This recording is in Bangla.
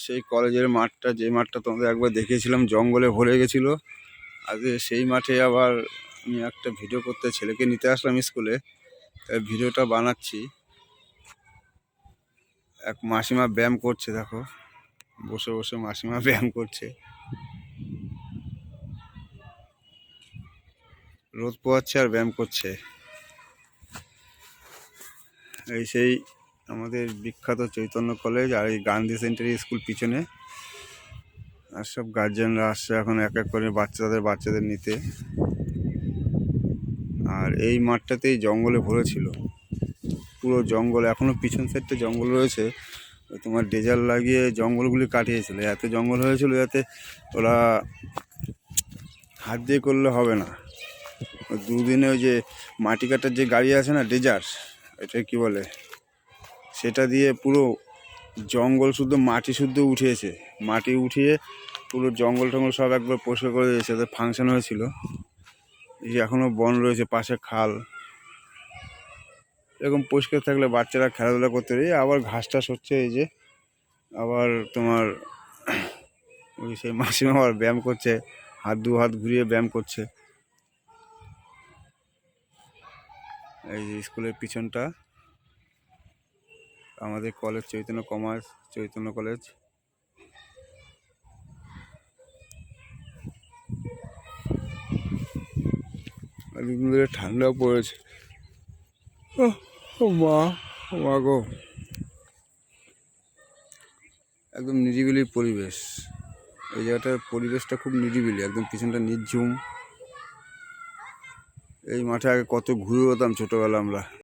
সেই কলেজের মাঠটা, যে মাঠটা তোমাদের একবার দেখিয়েছিলাম জঙ্গলে ভরে গেছিল, আজকে সেই মাঠে আবার আমি একটা ভিডিও করতে ছেলেকে নিতে আসলাম স্কুলে, তাই ভিডিওটা বানাচ্ছি। এক মাসিমা ব্যায়াম করছে, দেখো বসে বসে মাসিমা ব্যায়াম করছে, রোদ পোয়াচ্ছে আর ব্যায়াম করছে। এই সেই আমাদের বিখ্যাত চৈতন্য কলেজ আর এই গান্ধী সেন্টারি স্কুল পিছনে। আর সব গার্জেনরা আসছে এখন এক এক করে বাচ্চাদের নিতে। আর এই মাঠটাতেই জঙ্গলে ভরেছিল, পুরো জঙ্গল, এখনো পিছন সাইডটা জঙ্গল রয়েছে। তোমার ডেজাল লাগিয়ে জঙ্গলগুলি কাটিয়েছিল, এত জঙ্গল হয়েছিল যাতে ওরা হাত দিয়ে করলে হবে না। দুদিনে ওই যে মাটি কাটার যে গাড়ি আছে না, ডেজার, এটা কি বলে, সেটা দিয়ে পুরো জঙ্গল শুদ্ধ মাটি শুদ্ধ উঠিয়েছে, মাটি উঠিয়ে পুরো জঙ্গল টঙ্গল সব একবার পরিষ্কার করে দিয়েছে। ওদের ফাংশন হয়েছিল। এই যে এখনও বন রয়েছে, পাশে খাল, এরকম পরিষ্কার থাকলে বাচ্চারা খেলাধুলা করতে পারে। আবার ঘাস টাস হচ্ছে, এই যে আবার তোমার ওই সেই মাসিমা আবার ব্যায়াম করছে, দু হাত ঘুরিয়ে ব্যায়াম করছে। এই যে স্কুলের পিছনটা আমাদের কলেজ, চৈতন্য কলেজ। ঠান্ডাও পড়েছে, মা গো, একদম নিরিবিলি পরিবেশ। এই জায়গাটার পরিবেশটা খুব নিরিবিলি, একদম পিছনটা নির্ঝুম। এই মাঠে আগে কত ঘুরে হতাম ছোটবেলা আমরা।